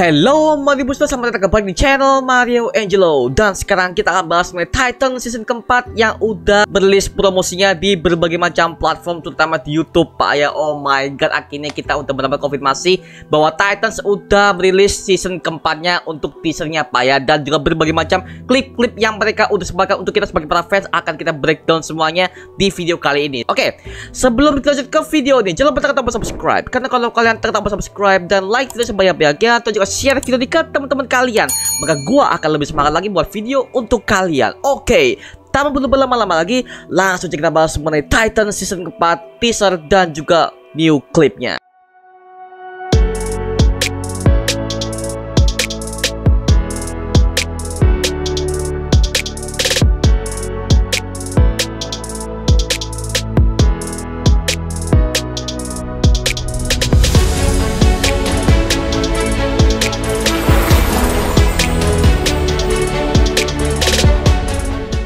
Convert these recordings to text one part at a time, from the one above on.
Hello Mario Booster, selamat datang kembali di channel Mario Angelo. Dan sekarang kita akan bahas mengenai Titan season keempat yang udah berlist promosinya di berbagai macam platform, terutama di YouTube Pak ya. Oh my god, akhirnya kita udah mendapat konfirmasi bahwa Titans udah merilis season keempatnya untuk teasernya Pak ya. Dan juga berbagai macam klip-klip yang mereka udah sebarkan untuk kita sebagai para fans akan kita breakdown semuanya di video kali ini. Oke, sebelum kita lanjut ke video ini, jangan lupa tekan tombol subscribe, karena kalau kalian tekan tombol subscribe dan like video sebanyak-banyaknya, atau juga share video ini ke teman-teman kalian, maka gua akan lebih semangat lagi buat video untuk kalian. Oke, tanpa perlu berlama-lama lagi, langsung kita bahas mengenai Titan season keempat, teaser dan juga new clipnya.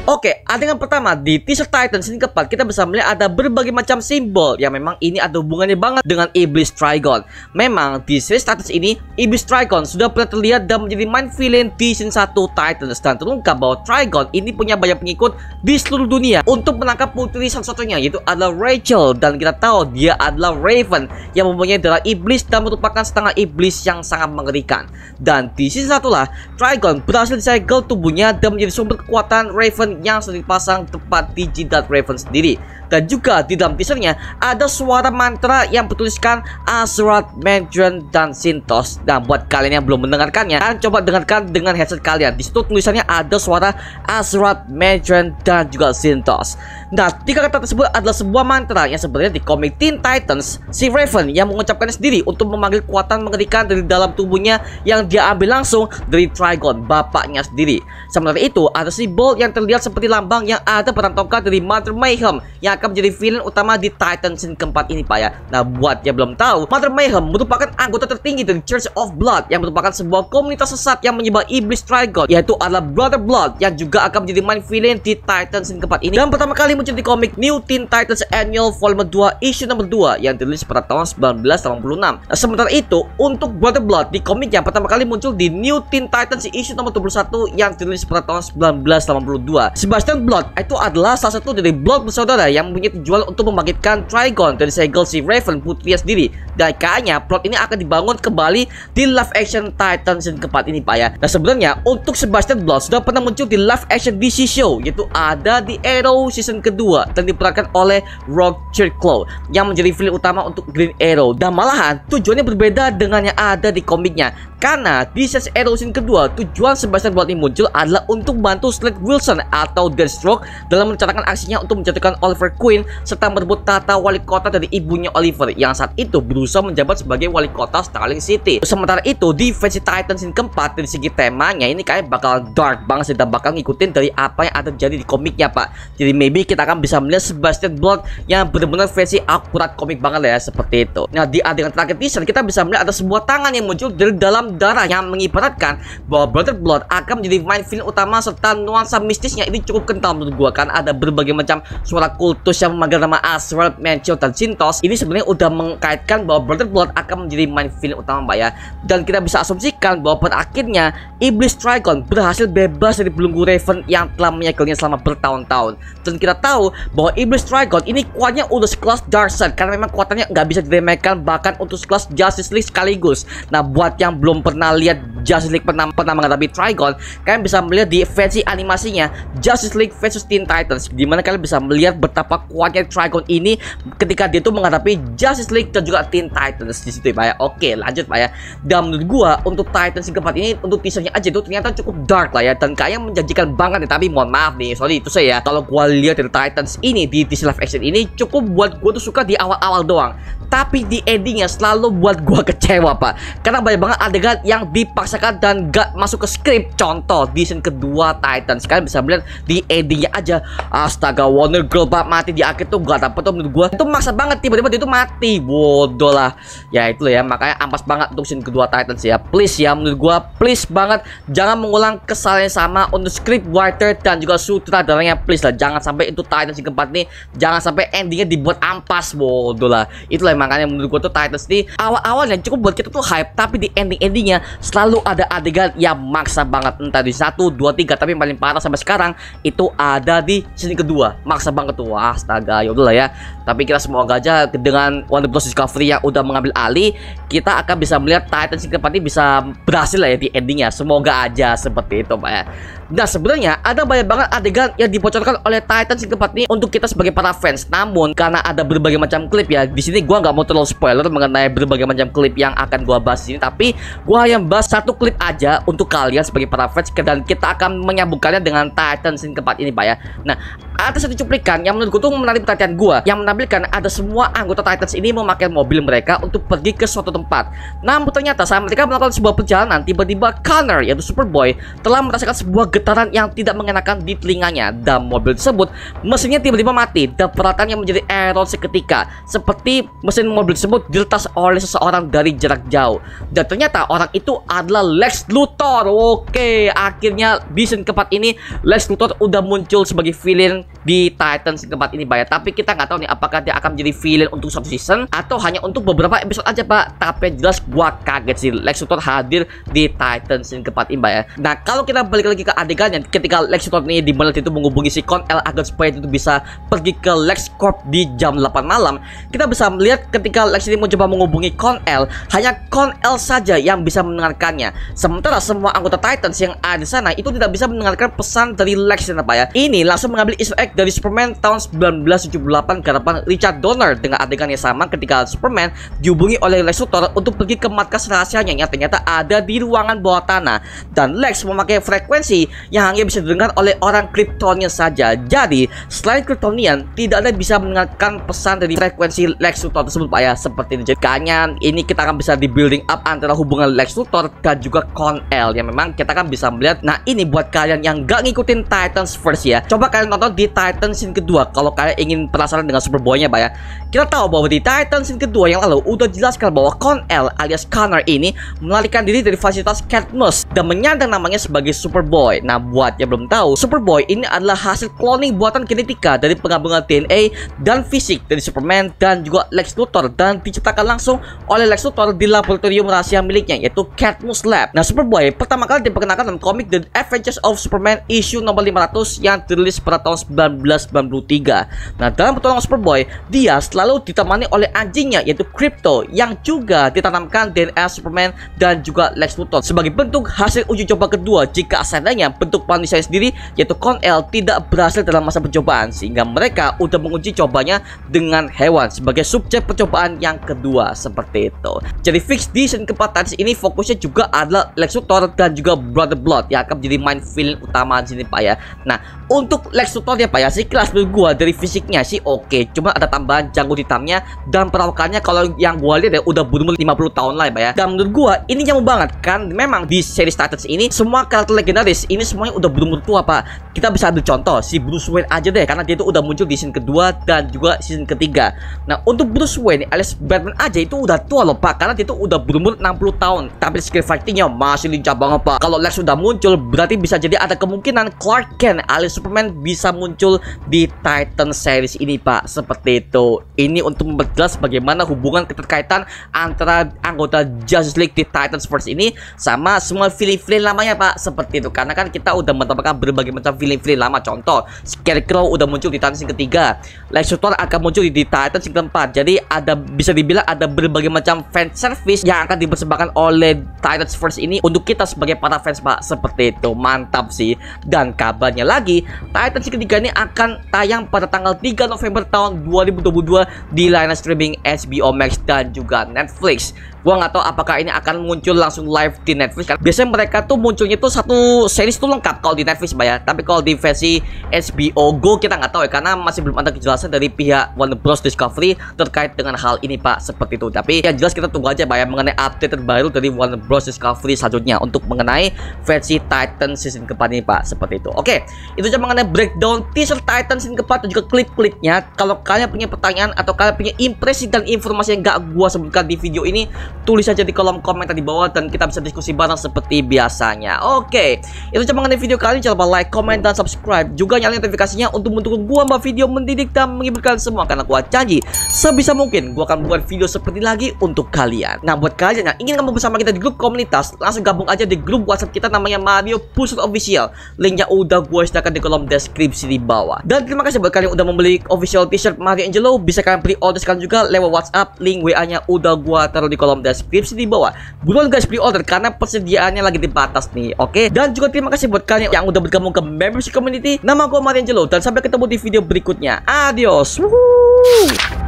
Oke, adegan pertama di teaser Titan season keempat kita bisa melihat ada berbagai macam simbol yang memang ini ada hubungannya banget dengan Iblis Trigon. Memang di series Titans ini Iblis Trigon sudah pernah terlihat dan menjadi main villain di season 1 Titans, dan terungkap bahwa Trigon ini punya banyak pengikut di seluruh dunia untuk menangkap putri satu-satunya, yaitu adalah Rachel. Dan kita tahu dia adalah Raven yang mempunyai darah iblis dan merupakan setengah iblis yang sangat mengerikan. Dan di season 1 lah Trigon berhasil disegel tubuhnya dan menjadi sumber kekuatan Raven yang sudah dipasang tepat di jidat Raven sendiri. Dan juga di dalam teasernya ada suara mantra yang bertuliskan Azeroth, Medron, dan Sintos. Dan buat kalian yang belum mendengarkannya, kalian coba dengarkan dengan headset kalian. Di situ tulisannya ada suara Azeroth, Medron, dan juga Sintos. Nah, tiga kata tersebut adalah sebuah mantra yang sebenarnya di komik Teen Titans si Raven yang mengucapkannya sendiri untuk memanggil kekuatan mengerikan dari dalam tubuhnya yang dia ambil langsung dari Trigon, bapaknya sendiri. Sementara itu ada simbol yang terlihat seperti lambang yang ada pada tongkat dari Mother Mayhem yang akan menjadi villain utama di Titan season keempat ini Pak ya. Nah, buat yang belum tahu, Mother Mayhem merupakan anggota tertinggi dari Church of Blood yang merupakan sebuah komunitas sesat yang menyembah iblis Trigon, yaitu adalah Brother Blood yang juga akan menjadi main villain di Titan season keempat ini. Dan pertama kali muncul di komik New Teen Titans Annual Volume 2 issue nomor 2 yang dirilis pada tahun 1986. Nah, sementara itu untuk Brother Blood di komik yang pertama kali muncul di New Teen Titans issue nomor 21 yang dirilis pada tahun 1982. Sebastian Blood itu adalah salah satu dari Blood bersaudara yang mempunyai tujuan untuk membangkitkan Trigon dari segel si Raven putrinya sendiri. Dan kayaknya plot ini akan dibangun kembali di live action Titan season keempat ini Pak ya. Nah, sebenarnya untuk Sebastian Blood sudah pernah muncul di live action DC show, yaitu ada di Arrow season kedua dan diperankan oleh Rogue Churchclaw yang menjadi villain utama untuk Green Arrow. Dan malahan tujuannya berbeda dengan yang ada di komiknya, karena di series Arrow season kedua tujuan Sebastian Blood ini muncul adalah untuk membantu Slade Wilson atau Deathstroke dalam merencanakan aksinya untuk menjatuhkan Oliver Queen serta merebut tahta wali kota dari ibunya Oliver yang saat itu berusaha menjabat sebagai wali kota Starling City. Sementara itu di versi Titan season keempat dari segi temanya ini kayak bakal dark banget sih, dan bakal ngikutin dari apa yang ada terjadi di komiknya Pak. Jadi maybe kita akan bisa melihat Sebastian Blood yang benar-benar versi akurat komik banget lah ya, seperti itu. Nah, di adegan terakhir teaser kita bisa melihat ada sebuah tangan yang muncul dari dalam darah yang mengibaratkan bahwa Brother Blood akan menjadi main villain utama serta nuansa mistisnya ini cukup kental menurut gua, kan ada berbagai macam suara kultus yang memanggil nama Azeroth, Medron, dan Sintos. Ini sebenarnya udah mengkaitkan bahwa Brother Blood akan menjadi main villain utama Pak ya. Dan kita bisa asumsikan bahwa pada akhirnya Iblis Trigon berhasil bebas dari belenggu Raven yang telah menyegelnya selama bertahun-tahun. Dan kita tahu bahwa Iblis Trigon ini kuatnya udah sekelas Darkseid, karena memang kuatannya nggak bisa diremehkan bahkan untuk sekelas Justice League sekaligus. Nah, buat yang belum pernah lihat Justice League pernah menghadapi Trigon, kalian bisa melihat di versi animasinya Justice League versus Teen Titans, dimana kalian bisa melihat betapa kuatnya Trigon ini ketika dia tuh menghadapi Justice League dan juga Teen Titans di situ Pak ya. Oke, lanjut Pak ya. Dan menurut gua untuk Titans yang keempat ini untuk teasernya aja itu ternyata cukup dark lah ya, dan kayaknya menjanjikan banget nih. Tapi mohon maaf nih, sorry itu saya, kalau gua lihat dari Titans ini di teaser live action ini cukup buat gua tuh suka di awal-awal doang, tapi di endingnya selalu buat gua kecewa Pak, karena banyak banget adegan yang dipaksa dipaksakan dan gak masuk ke skrip. Contoh di season kedua Titans, kalian bisa melihat di endingnya aja, astaga, Wonder Girl bak mati di akhir tuh gak dapet tuh, menurut gua itu maksa banget, tiba-tiba dia tuh mati, bodoh lah. Ya itu ya, makanya ampas banget untuk season kedua Titans ya. Please ya, menurut gua please banget jangan mengulang kesalahan yang sama untuk script writer dan juga sutradaranya. Please lah, jangan sampai itu Titans yang keempat nih, jangan sampai endingnya dibuat ampas, bodoh lah. Itulah makanya menurut gua tuh Titans nih awal-awalnya cukup buat kita tuh hype, tapi di endingnya selalu ada adegan yang maksa banget, entah di 1, 2, 3, tapi yang paling parah sampai sekarang itu ada di season kedua, maksa banget tuh. Wah, astaga, ya udahlah ya. Tapi kita semoga aja dengan Warner Bros Discovery yang udah mengambil alih, kita akan bisa melihat Titans yang keempat ini bisa berhasil lah ya di endingnya. Semoga aja seperti itu, Pak ya. Nah, sebenarnya ada banyak banget adegan yang dibocorkan oleh Titans yang keempat ini untuk kita sebagai para fans. Namun karena ada berbagai macam klip ya, di sini gua nggak mau terlalu spoiler mengenai berbagai macam klip yang akan gua bahas di sini, tapi gua hanya bahas satu klip aja untuk kalian sebagai para fans, dan kita akan menyambungkannya dengan Titans yang keempat ini, Pak ya. Nah, ada satu cuplikan yang menurutku tuh menarik perhatian gua, yang menampilkan ada semua anggota Titans ini memakai mobil mereka untuk pergi ke suatu tempat. Namun ternyata saat mereka melakukan sebuah perjalanan, tiba-tiba Connor, yaitu Superboy, telah merasakan sebuah getaran yang tidak mengenakan di telinganya, dan mobil tersebut mesinnya tiba-tiba mati dan peralatannya menjadi error seketika, seperti mesin mobil tersebut diretas oleh seseorang dari jarak jauh. Dan ternyata orang itu adalah Lex Luthor. Oke, akhirnya di season keempat ini Lex Luthor udah muncul sebagai villain di Titans keempat ini, Pak ya. Tapi kita nggak tahu nih apakah dia akan menjadi villain untuk satu season atau hanya untuk beberapa episode aja, Pak. Tapi jelas gua kaget sih Lex Luthor hadir di Titans yang keempat ini, Pak ya. Nah, kalau kita balik lagi ke adegannya ketika Lex Luthor ini di mana itu menghubungi si Con-El agar supaya itu bisa pergi ke LexCorp di jam 8 malam, kita bisa melihat ketika Lex ini mencoba menghubungi Con-El, hanya Con-El saja yang bisa mendengarkannya. Sementara semua anggota Titans yang ada di sana itu tidak bisa mendengarkan pesan dari Lex, ya, Pak ya. Ini langsung mengambil Easter egg dari Superman tahun 1978 garapan Richard Donner dengan adegan yang sama ketika Superman dihubungi oleh Lex Luthor untuk pergi ke markas rahasianya yang ternyata ada di ruangan bawah tanah, dan Lex memakai frekuensi yang hanya bisa didengar oleh orang Kryptonian saja. Jadi selain Kryptonian tidak ada yang bisa mendengarkan pesan dari frekuensi Lex Luthor tersebut, Pak ya. Seperti itu. Jadinya ini kita akan bisa di building up antara hubungan Lex Luthor dan juga Con-El yang memang kita kan bisa melihat. Nah, ini buat kalian yang gak ngikutin Titans first ya, coba kalian nonton di Titans scene kedua kalau kalian ingin penasaran dengan Superboy-nya, Pak ya. Kita tahu bahwa di Titans scene kedua yang lalu udah jelaskan bahwa Con-El alias Connor ini melarikan diri dari fasilitas Cadmus dan menyandang namanya sebagai Superboy. Nah, buat yang belum tahu, Superboy ini adalah hasil cloning buatan genetika dari penggabungan DNA dan fisik dari Superman dan juga Lex Luthor, dan diciptakan langsung oleh Lex Luthor di laboratorium rahasia miliknya yaitu Cadmus Lab. Nah, Superboy pertama kali diperkenalkan dalam komik The Adventures of Superman issue nomor 500 yang dirilis pada tahun 1993. Nah, dalam pertolongan Superboy, dia selalu ditemani oleh anjingnya yaitu Crypto yang juga ditanamkan DNA Superman dan juga Lex Luthor sebagai bentuk hasil uji coba kedua jika seandainya bentuk manusia sendiri yaitu Con-El tidak berhasil dalam masa percobaan, sehingga mereka udah menguji cobanya dengan hewan sebagai subjek percobaan yang kedua, seperti itu. Jadi fix di season keempat Titans ini fokusnya juga adalah Lex Luthor dan juga Brother Blood yang akan menjadi main villain utama di sini, Pak ya. Nah, untuk Lex Luthor ya, Pak ya, sih kelas menurut gua dari fisiknya sih oke, cuma ada tambahan janggut hitamnya dan perawakannya kalau yang gua lihat ya udah berumur 50 tahun lah ya, Pak ya. Dan menurut gua ini nyambung banget kan, memang di series Titans ini semua karakter legendaris ini semuanya udah berumur tua, Pak. Kita bisa ambil contoh si Bruce Wayne aja deh, karena dia itu udah muncul di season kedua dan juga season ketiga. Nah, untuk Bruce Wayne alias Batman aja itu udah tua loh, Pak, karena dia itu udah berumur 60 tahun. Tapi skill fightingnya masih lincah banget, Pak. Kalau Lex sudah muncul, berarti bisa jadi ada kemungkinan Clark Kent alias Superman bisa muncul di Titan series ini, Pak. Seperti itu. Ini untuk memperjelas bagaimana hubungan keterkaitan antara anggota Justice League di Titans First ini sama semua villain-villain lamanya, Pak. Seperti itu. Karena kan kita udah mendapatkan berbagai macam villain-villain lama. Contoh, Scarecrow udah muncul di Titans yang ketiga. Lex Luthor akan muncul di Titans yang keempat. Jadi ada, bisa dibilang ada berbagai macam fan service yang akan dipersembahkan oleh Titans First ini untuk kita sebagai para fans, Pak. Seperti itu. Mantap sih. Dan kabarnya lagi, Titans yang ketiga ini akan tayang pada tanggal 3 November tahun 2022 di layanan streaming HBO Max dan juga Netflix. Gua nggak tahu apakah ini akan muncul langsung live di Netflix kan. Biasanya mereka tuh munculnya tuh satu series tuh lengkap kalau di Netflix ya. Tapi kalau di versi HBO Go kita nggak tahu ya, karena masih belum ada kejelasan dari pihak Warner Bros Discovery terkait dengan hal ini Pak, seperti itu. Tapi yang jelas kita tunggu aja Pak ya mengenai update terbaru dari Warner Bros Discovery selanjutnya untuk mengenai versi Titan season keempat ini Pak, seperti itu. Oke, itu aja mengenai breakdown teaser Titan season keempat dan juga klip-klipnya. Kalau kalian punya pertanyaan atau kalian punya impresi dan informasi yang gak gua sebutkan di video ini, tulis aja di kolom komentar di bawah dan kita bisa diskusi bareng seperti biasanya. Oke, itu aja mengenai video kali ini. Jangan lupa like, comment, dan subscribe. Juga nyalain notifikasinya untuk mendukung gua membuat video mendidik dan menghiburkan semua, karena gua janji sebisa mungkin gua akan buat video seperti lagi untuk kalian. Nah, buat kalian yang ingin gabung bersama kita di grup komunitas, langsung gabung aja di grup WhatsApp kita namanya Mario Pusat Official. Linknya udah gua sediakan di kolom deskripsi di bawah. Dan terima kasih buat kalian yang udah membeli official t-shirt Mario Angelo. Bisa kalian pre order sekarang juga lewat WhatsApp. Link WA-nya udah gua taruh di kolom deskripsi di bawah. Buruan guys pre order karena persediaannya lagi terbatas nih. Oke. Dan juga terima kasih buat kalian yang udah bergabung ke membership community. Nama gua Mario Angelo dan sampai ketemu di video berikutnya. Adios. Woohoo.